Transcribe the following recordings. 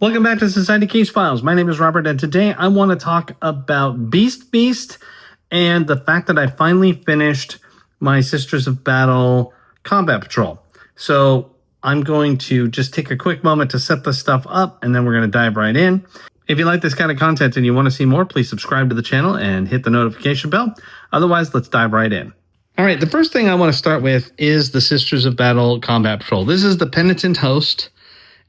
Welcome back to Society Case Files. My name is Robert, and today I want to talk about Beast and the fact that I finally finished my Sisters of Battle Combat Patrol. So I'm going to just take a quick moment to set this stuff up, and then we're going to dive right in. If you like this kind of content and you want to see more, please subscribe to the channel and hit the notification bell. Otherwise, let's dive right in. All right, the first thing I want to start with is the Sisters of Battle Combat Patrol. This is the Penitent host.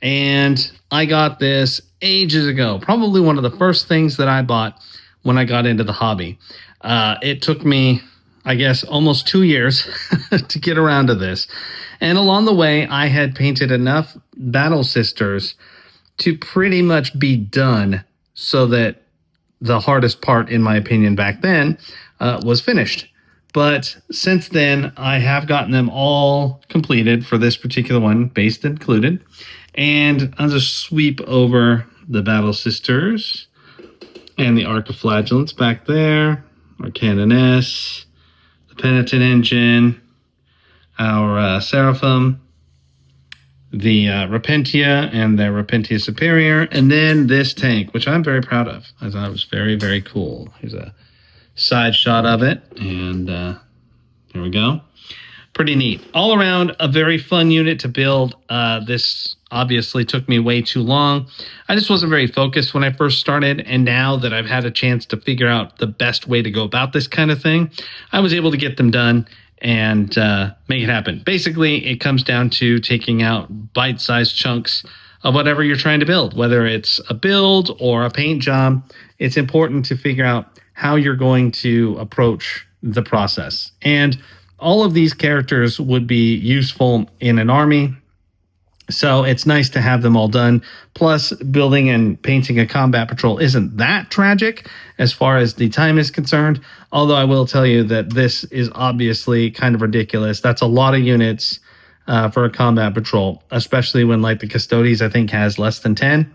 And I got this ages ago, probably one of the first things that I bought when I got into the hobby. It took me, I guess, almost 2 years to get around to this. And along the way, I had painted enough Battle Sisters to pretty much be done so that the hardest part, in my opinion, back then was finished. But since then, I have gotten them all completed for this particular one, base included. And I'll just sweep over the Battle Sisters and the Archiflagellants back there, our Canoness, the Penitent Engine, our Seraphim, the Repentia and the Repentia Superior, and then this tank, which I'm very proud of. I thought it was very, very cool. Here's a side shot of it, and there we go. Pretty neat. All around, a very fun unit to build. This obviously took me way too long. I just wasn't very focused when I first started, and now that I've had a chance to figure out the best way to go about this kind of thing, I was able to get them done and make it happen. Basically, it comes down to taking out bite-sized chunks of whatever you're trying to build, whether it's a build or a paint job. It's important to figure out how you're going to approach the process. And all of these characters would be useful in an army, so it's nice to have them all done. Plus, building and painting a combat patrol isn't that tragic as far as the time is concerned, although I will tell you that this is obviously kind of ridiculous. That's a lot of units for a combat patrol, especially when, like, the Custodes, I think, has less than 10.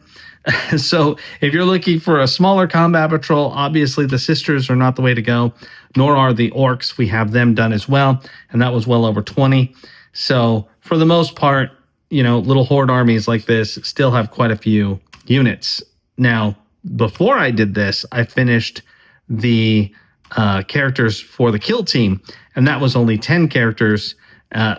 So if you're looking for a smaller combat patrol, obviously the Sisters are not the way to go, nor are the Orcs. We have them done as well, and that was well over 20. So for the most part, you know, little horde armies like this still have quite a few units. Now, before I did this, I finished the characters for the kill team, and that was only 10 characters,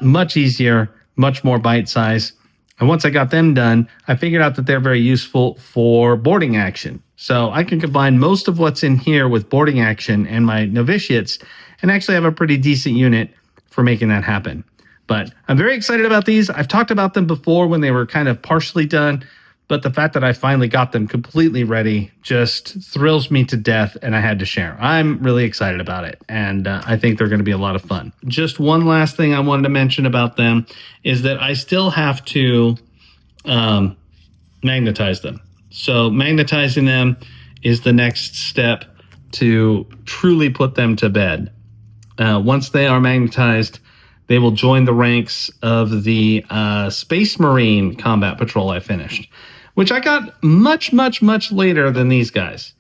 much easier, much more bite size. And once I got them done, I figured out that they're very useful for boarding action. So I can combine most of what's in here with boarding action and my novitiates and actually have a pretty decent unit for making that happen. But I'm very excited about these. I've talked about them before when they were kind of partially done, but the fact that I finally got them completely ready just thrills me to death, and I had to share. I'm really excited about it, and I think they're going to be a lot of fun. Just one last thing I wanted to mention about them is that I still have to magnetize them. So magnetizing them is the next step to truly put them to bed. Once they are magnetized, they will join the ranks of the Space Marine Combat Patrol I finished, which I got much, much, much later than these guys.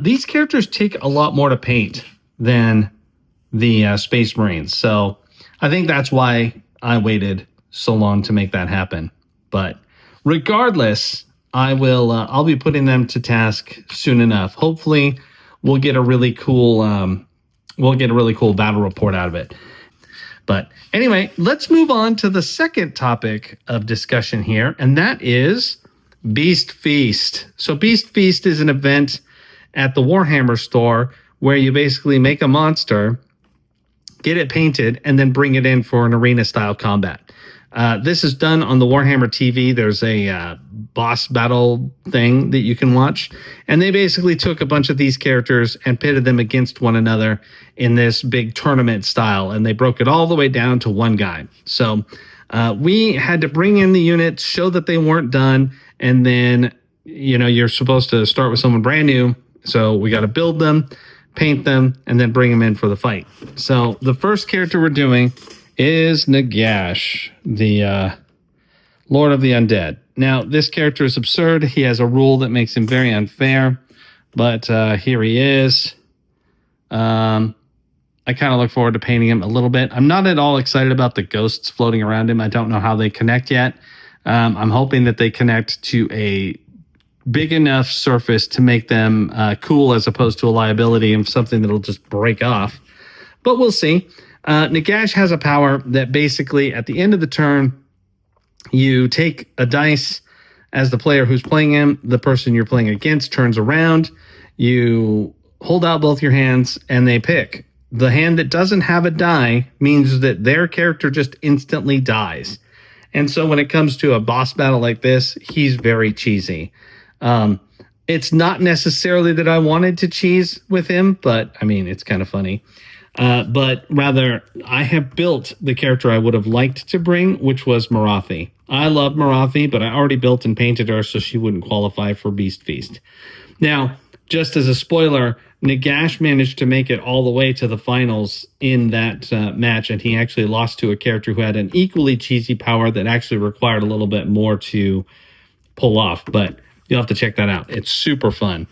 These characters take a lot more to paint than the Space Marines, so I think that's why I waited so long to make that happen. But regardless, I'll be putting them to task soon enough. Hopefully, we'll get a really cool battle report out of it. But anyway, let's move on to the second topic of discussion here, and that is Beast Feast. So Beast Feast is an event at the Warhammer store where you basically make a monster, get it painted, and then bring it in for an arena-style combat. This is done on the Warhammer TV. There's a boss battle thing that you can watch. And they basically took a bunch of these characters and pitted them against one another in this big tournament style. And they broke it all the way down to one guy. So we had to bring in the units, show that they weren't done. And then, you know, you're supposed to start with someone brand new. So we got to build them, paint them, and then bring them in for the fight. So the first character we're doing is Nagash, the Lord of the Undead. Now, this character is absurd. He has a rule that makes him very unfair, but here he is. I kind of look forward to painting him a little bit. I'm not at all excited about the ghosts floating around him. I don't know how they connect yet. I'm hoping that they connect to a big enough surface to make them cool as opposed to a liability and something that'll just break off. But we'll see. Nagash has a power that basically at the end of the turn, you take a dice as the player who's playing him. The person you're playing against turns around. You hold out both your hands and they pick. The hand that doesn't have a die means that their character just instantly dies. And so when it comes to a boss battle like this, he's very cheesy. It's not necessarily that I wanted to cheese with him, but I mean, it's kind of funny. But rather, I have built the character I would have liked to bring, which was Marathi. I love Marathi, but I already built and painted her, so she wouldn't qualify for Beast Feast. Now, just as a spoiler, Nagash managed to make it all the way to the finals in that match, and he actually lost to a character who had an equally cheesy power that actually required a little bit more to pull off, but you'll have to check that out. It's super fun.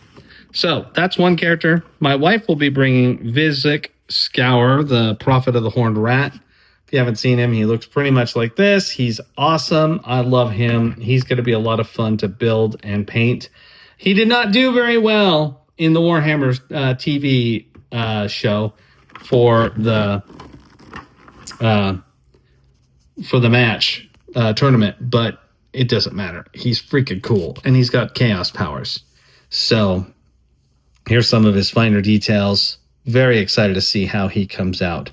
So that's one character. My wife will be bringing Vizik Scour, the Prophet of the Horned Rat. If you haven't seen him, he looks pretty much like this. He's awesome. I love him. He's going to be a lot of fun to build and paint. He did not do very well in the Warhammer TV show for the match tournament, but it doesn't matter. He's freaking cool, and he's got chaos powers. So here's some of his finer details. Very excited to see how he comes out.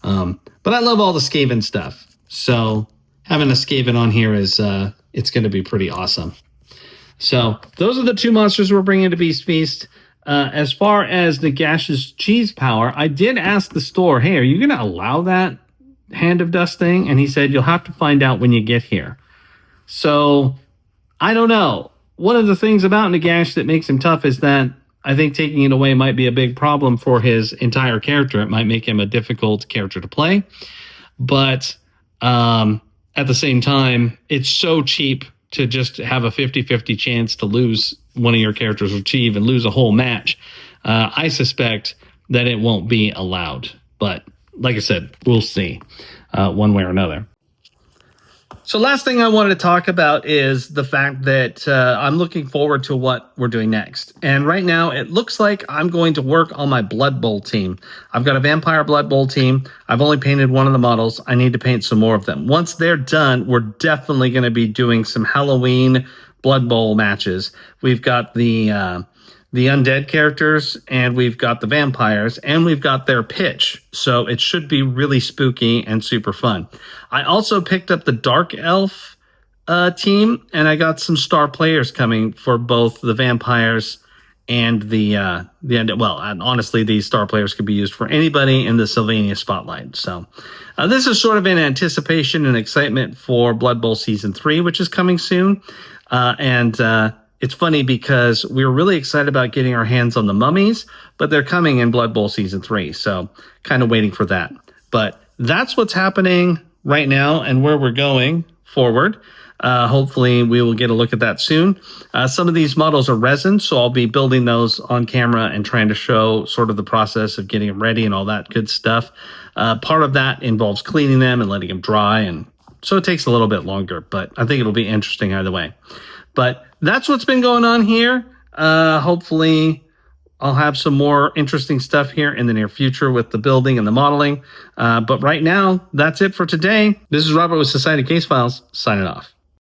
But I love all the Skaven stuff. So having a Skaven on here is it's going to be pretty awesome. So those are the two monsters we're bringing to Beast Feast. As far as Nagash's cheese power, I did ask the store, hey, are you going to allow that Hand of Dust thing? And he said, you'll have to find out when you get here. So I don't know. One of the things about Nagash that makes him tough is that I think taking it away might be a big problem for his entire character. It might make him a difficult character to play. But at the same time, it's so cheap to just have a 50-50 chance to lose one of your characters or achieve and lose a whole match. I suspect that it won't be allowed. But like I said, we'll see one way or another. So last thing I wanted to talk about is the fact that I'm looking forward to what we're doing next. And right now, it looks like I'm going to work on my Blood Bowl team. I've got a Vampire Blood Bowl team. I've only painted one of the models. I need to paint some more of them. Once they're done, we're definitely going to be doing some Halloween Blood Bowl matches. We've got the undead characters, and we've got the vampires, and we've got their pitch. So it should be really spooky and super fun. I also picked up the Dark Elf team, and I got some star players coming for both the vampires and the undead. Well, and honestly, these star players could be used for anybody in the Sylvania Spotlight. So this is sort of in anticipation and excitement for Blood Bowl Season 3, which is coming soon. It's funny because we were really excited about getting our hands on the mummies, but they're coming in Blood Bowl Season 3, so kind of waiting for that. But that's what's happening right now and where we're going forward. Hopefully we will get a look at that soon. Some of these models are resin, so I'll be building those on camera and trying to show sort of the process of getting them ready and all that good stuff. Part of that involves cleaning them and letting them dry, and so it takes a little bit longer, but I think it'll be interesting either way. But that's what's been going on here. Hopefully I'll have some more interesting stuff here in the near future with the building and the modeling. But right now, that's it for today. This is Robert with Society Case Files, signing off.